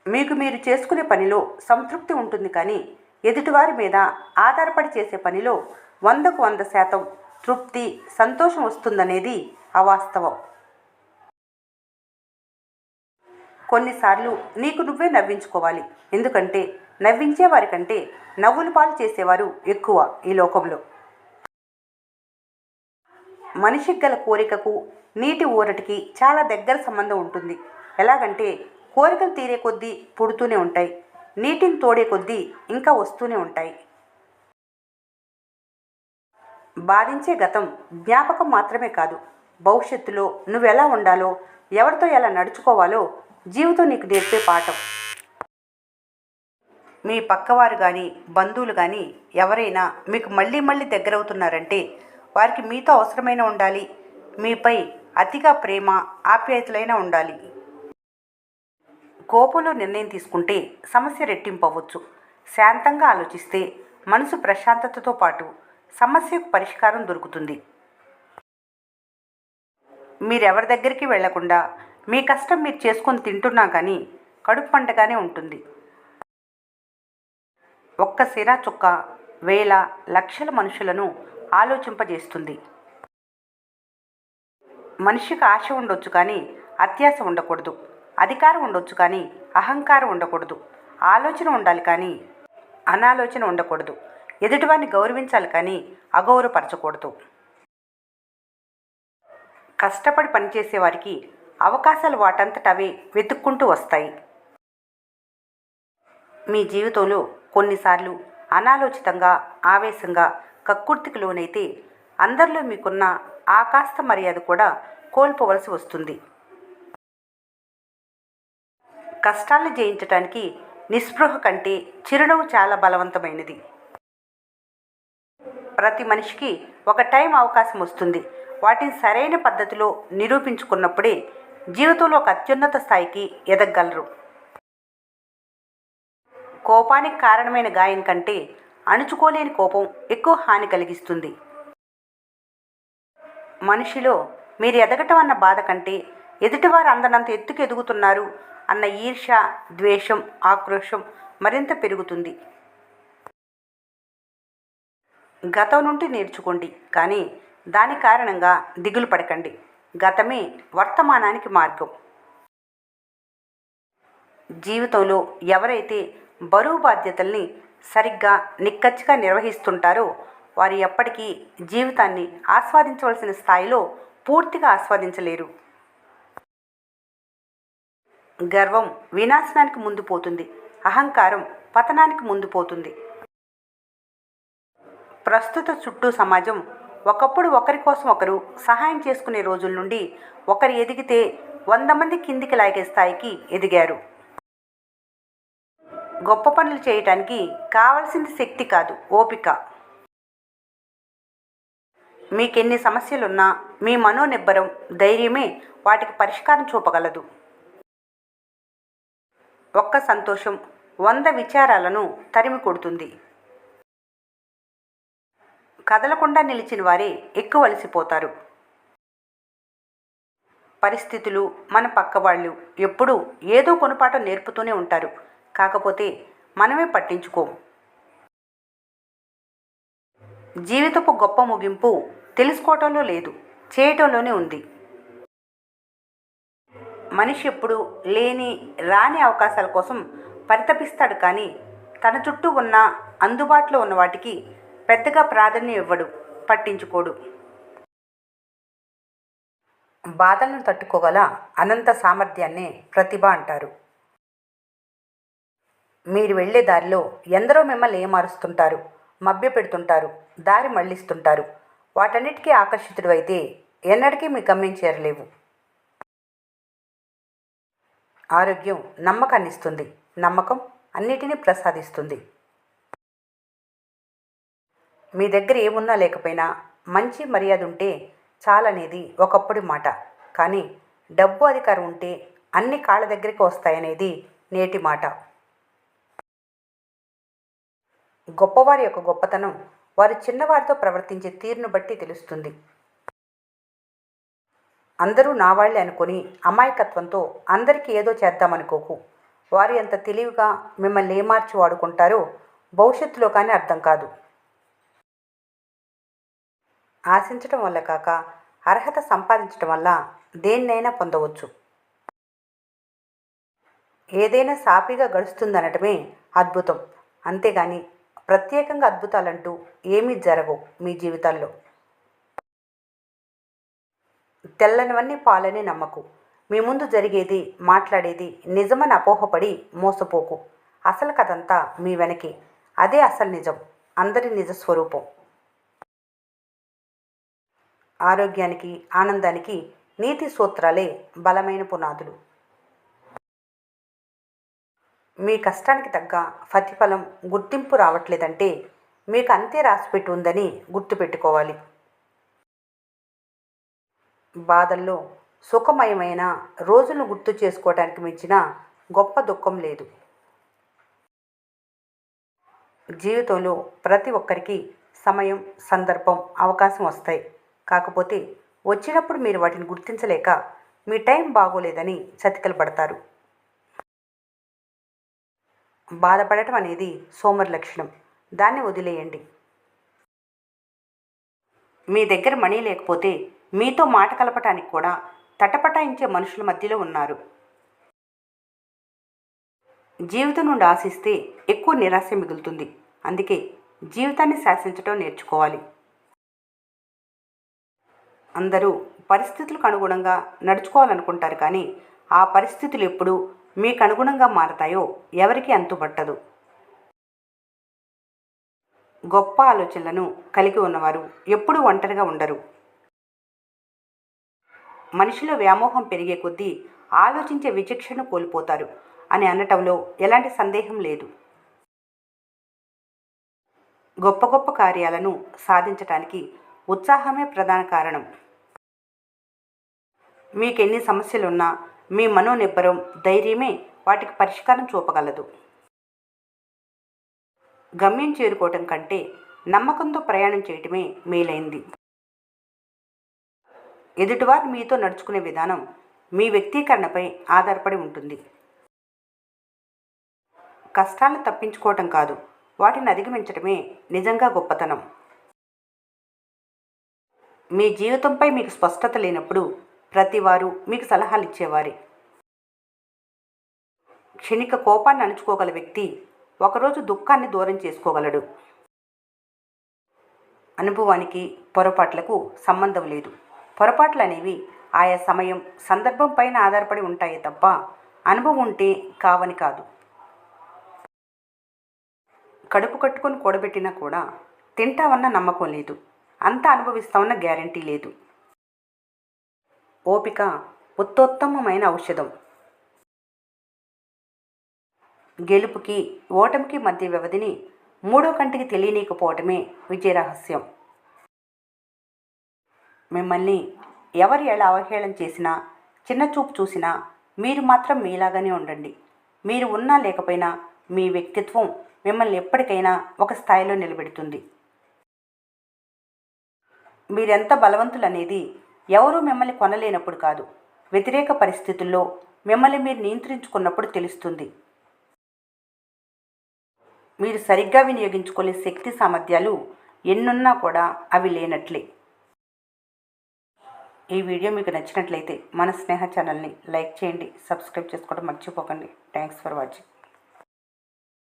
మీకు మీరు చేసుకునే పనిలో సంతృప్తి ఉంటుంది కానీ ఎదుటివారి మీద ఆధారపడి చేసే పనిలో 100% తృప్తి, సంతోషం వస్తుందనేది అవాస్తవం. కొన్నిసార్లు నీకు నువ్వే నవ్వించుకోవాలి. ఎందుకంటే నవ్వించే వారికంటే నవ్వుల పాలు చేసేవారు ఎక్కువ ఈ లోకంలో. మనిషికి గల కోరికకు నీటి ఊరటికి చాలా దగ్గర సంబంధం ఉంటుంది. ఎలాగంటే కోరికలు తీరే కొద్దీ పుడుతూనే ఉంటాయి, నీటిని తోడే కొద్దీ ఇంకా వస్తూనే ఉంటాయి. బాధించే గతం జ్ఞాపకం మాత్రమే కాదు, భవిష్యత్తులో నువ్వెలా ఉండాలో, ఎవరితో ఎలా నడుచుకోవాలో జీవితం నీకు నేర్పే పాఠం. మీ పక్కవారు కానీ బంధువులు కానీ ఎవరైనా మీకు మళ్ళీ మళ్ళీ దగ్గరవుతున్నారంటే వారికి మీతో అవసరమైన ఉండాలి, మీపై అతిగా ప్రేమ ఆప్యాయతలైనా ఉండాలి. కోపంలో నిర్ణయం తీసుకుంటే సమస్య రెట్టింపు అవ్వచ్చు. శాంతంగా ఆలోచిస్తే మనసు ప్రశాంతతతో పాటు సమస్యకు పరిష్కారం దొరుకుతుంది. మీరెవరి దగ్గరికి వెళ్లకుండా మీ కష్టం మీరు చేసుకొని తింటున్నా కానీ కడుపు పంటగానే ఉంటుంది. ఒక్క సిరా చుక్క వేల లక్షల మనుషులను ఆలోచింపజేస్తుంది. మనిషికి ఆశ ఉండొచ్చు కానీ అత్యాశ ఉండకూడదు. అధికారం ఉండొచ్చు కానీ అహంకారం ఉండకూడదు. ఆలోచన ఉండాలి కానీ అనాలోచన ఉండకూడదు. ఎదుటివారిని గౌరవించాలి కానీ అగౌరవపరచకూడదు. కష్టపడి పనిచేసే వారికి అవకాశాలు వాటంతట అవే వెతుక్కుంటూ వస్తాయి. మీ జీవితంలో కొన్నిసార్లు అనాలోచితంగా ఆవేశంగా కక్కుర్తికి లోనైతే అందరిలో మీకున్న ఆ కాస్త మర్యాద కూడా కోల్పోవలసి వస్తుంది. కష్టాలను జయించటానికి నిస్పృహ కంటే చిరునవ్వు చాలా బలవంతమైనది. ప్రతి మనిషికి ఒక టైం అవకాశం వస్తుంది. వాటిని సరైన పద్ధతిలో నిరూపించుకున్నప్పుడే జీవితంలో ఒక అత్యున్నత స్థాయికి ఎదగగలరు. కోపానికి కారణమైన గాయం కంటే అణుచుకోలేని కోపం ఎక్కువ హాని కలిగిస్తుంది. మనిషిలో మీరు ఎదగటం అన్న బాధ కంటే ఎదుటివారు అందనంత ఎత్తుకు ఎదుగుతున్నారు అన్న ఈర్ష్య, ద్వేషం, ఆక్రోశం మరింత పెరుగుతుంది. గతం నుండి నేర్చుకోండి కానీ దాని కారణంగా దిగులు పడకండి. గతమే వర్తమానానికి మార్గం. జీవితంలో ఎవరైతే బరువు బాధ్యతల్ని సరిగ్గా నిక్కచ్చిగా నిర్వహిస్తుంటారో వారు ఎప్పటికీ జీవితాన్ని ఆస్వాదించవలసిన స్థాయిలో పూర్తిగా ఆస్వాదించలేరు. గర్వం వినాశనానికి ముందు పోతుంది. అహంకారం పతనానికి ముందు పోతుంది. ప్రస్తుత చుట్టూ సమాజం ఒకప్పుడు ఒకరి కోసం ఒకరు సహాయం చేసుకునే రోజుల నుండి ఒకరు ఎదిగితే 100 మంది కిందికి లాగే స్థాయికి ఎదిగారు. గొప్ప పనులు చేయటానికి కావలసింది శక్తి కాదు, ఓపిక. మీకెన్ని సమస్యలున్నా మీ మనోనిబ్బరం, ధైర్యమే వాటికి పరిష్కారం చూపగలదు. ఒక్క సంతోషం 100 విచారాలను తరిమి కొడుతుంది. కదలకుండా నిలిచిన వారే ఎక్కువ అలసిపోతారు. పరిస్థితులు, మన పక్కవాళ్ళు ఎప్పుడూ ఏదో కొనుపాఠం నేర్పుతూనే ఉంటారు. కాకపోతే మనమే పట్టించుకోము. జీవితపు గొప్ప ముగింపు తెలుసుకోవటంలో లేదు, చేయటంలోనే ఉంది. మనిషి ఎప్పుడు లేని రాని అవకాశాల కోసం పరితపిస్తాడు కానీ తన చుట్టూ ఉన్న అందుబాటులో ఉన్న వాటికి పెద్దగా ప్రాధాన్యం ఇవ్వడు, పట్టించుకోడు. బాధలను తట్టుకోగల అనంత సామర్థ్యాన్నే ప్రతిభ అంటారు. మీరు వెళ్ళే దారిలో ఎందరో మిమ్మల్ని ఏమారుస్తుంటారు, మభ్యపెడుతుంటారు, దారి మళ్లిస్తుంటారు. వాటన్నిటికీ ఆకర్షితుడు అయితే ఎన్నటికీ మీ గమ్యం చేరలేవు. ఆరోగ్యం నమ్మకాన్ని ఇస్తుంది. నమ్మకం అన్నిటినీ ప్రసాదిస్తుంది. మీ దగ్గర ఏమున్నా లేకపోయినా మంచి మర్యాద ఉంటే చాలనేది ఒకప్పుడు మాట. కానీ డబ్బు, అధికారం ఉంటే అన్ని కాళ్ళ దగ్గరికి వస్తాయనేది నేటి మాట. గొప్పవారి యొక్క గొప్పతనం వారు చిన్నవారితో ప్రవర్తించే తీరును బట్టి తెలుస్తుంది. అందరూ నా వాళ్ళే అనుకొని అమాయకత్వంతో అందరికీ ఏదో చేద్దామనుకోకు. వారు ఎంత తెలివిగా మిమ్మల్ని ఏమార్చి వాడుకుంటారో భవిష్యత్తులో కానీ అర్థం కాదు. ఆశించటం వల్ల కాక అర్హత సంపాదించటం వల్ల దేన్నైనా పొందవచ్చు. ఏదైనా సాఫీగా గడుస్తుందనటమే అద్భుతం. అంతేగాని ప్రత్యేకంగా అద్భుతాలంటూ ఏమీ జరగవు మీ జీవితాల్లో. తెల్లనివన్నీ పాలని నమ్మకు. మీ ముందు జరిగేది, మాట్లాడేది నిజమని అపోహపడి మోసపోకు. అసలు కథంతా మీ వెనకే. అదే అసలు నిజం, అందరి నిజ స్వరూపం. ఆరోగ్యానికి, ఆనందానికి నీతి సూత్రాలే బలమైన పునాదులు. మీ కష్టానికి తగ్గ ప్రతిఫలం, గుర్తింపు రావట్లేదంటే మీకు అంతే రాసిపెట్టి ఉందని గుర్తుపెట్టుకోవాలి. బాధల్లో సుఖమయమైన రోజులను గుర్తు చేసుకోవటానికి మించిన గొప్ప దుఃఖం లేదు. జీవితంలో ప్రతి ఒక్కరికి సమయం, సందర్భం, అవకాశం వస్తాయి. కాకపోతే వచ్చినప్పుడు మీరు వాటిని గుర్తించలేక మీ టైం బాగోలేదని చతికిల పడతారు. బాధపడటం అనేది సోమరి లక్షణం. దాన్ని వదిలేయండి. మీ దగ్గర మనీ లేకపోతే మీతో మాట కలపటానికి కూడా తటపటాయించే మనుషుల మధ్యలో ఉన్నారు. జీవితం నుండి ఆశిస్తే ఎక్కువ నిరాశ మిగులుతుంది. అందుకే జీవితాన్ని శాసించటం నేర్చుకోవాలి. అందరూ పరిస్థితులకు అనుగుణంగా నడుచుకోవాలనుకుంటారు, కానీ ఆ పరిస్థితులు ఎప్పుడు మీకు అనుగుణంగా మారతాయో ఎవరికీ అంతుపట్టదు. గొప్ప ఆలోచనలను కలిగి ఉన్నవారు ఎప్పుడూ ఒంటరిగా ఉండరు. మనిషిలో వ్యామోహం పెరిగే కొద్దీ ఆలోచించే విచక్షణ కోల్పోతారు అని అనటంలో ఎలాంటి సందేహం లేదు. గొప్ప గొప్ప కార్యాలను సాధించటానికి ఉత్సాహమే ప్రధాన కారణం. మీకెన్ని సమస్యలున్నా మీ మనోనిబ్బరం, ధైర్యమే వాటికి పరిష్కారం చూపగలదు. గమ్యం చేరుకోవటం కంటే నమ్మకంతో ప్రయాణం చేయటమే మేలైంది. ఎదుటివారు మీతో నడుచుకునే విధానం మీ వ్యక్తీకరణపై ఆధారపడి ఉంటుంది. కష్టాలను తప్పించుకోవటం కాదు, వాటిని అధిగమించటమే నిజంగా గొప్పతనం. మీ జీవితంపై మీకు స్పష్టత లేనప్పుడు ప్రతివారు మీకు సలహాలు ఇచ్చేవారే. క్షణిక కోపాన్ని అణుచుకోగల వ్యక్తి ఒకరోజు దుఃఖాన్ని దూరం చేసుకోగలడు. అనుభవానికి పొరపాట్లకు సంబంధం లేదు. పొరపాట్లు అనేవి ఆయా సమయం, సందర్భం పైన ఆధారపడి ఉంటాయి తప్ప అనుభవం ఉంటే కావని కాదు. కడుపు కట్టుకొని కూడబెట్టినా కూడా తింటామన్న నమ్మకం లేదు. అంతా అనుభవిస్తామన్న గ్యారంటీ లేదు. ఓపిక ఉత్తోత్తమమైన ఔషధం. గెలుపుకి, ఓటమికి మధ్య వ్యవధిని మూడో కంటికి తెలియనీకపోవటమే విజయరహస్యం. మిమ్మల్ని ఎవరు ఎలా అవహేళన చేసినా, చిన్న చూపు చూసినా మీరు మాత్రం మీలాగానే ఉండండి. మీరు ఉన్నా లేకపోయినా మీ వ్యక్తిత్వం మిమ్మల్ని ఎప్పటికైనా ఒక స్థాయిలో నిలబెడుతుంది. మీరెంత బలవంతులనేది ఎవరూ మిమ్మల్ని కొనలేనప్పుడు కాదు, వ్యతిరేక పరిస్థితుల్లో మిమ్మల్ని మీరు నియంత్రించుకున్నప్పుడు తెలుస్తుంది. మీరు సరిగ్గా వినియోగించుకునే శక్తి సామర్థ్యాలు ఎన్నున్నా కూడా అవి లేనట్లే. ఈ వీడియో మీకు నచ్చినట్లయితే మన స్నేహ ఛానల్ని లైక్ చేయండి, సబ్స్క్రైబ్ చేసుకోవడం మర్చిపోకండి. Thanks for watching.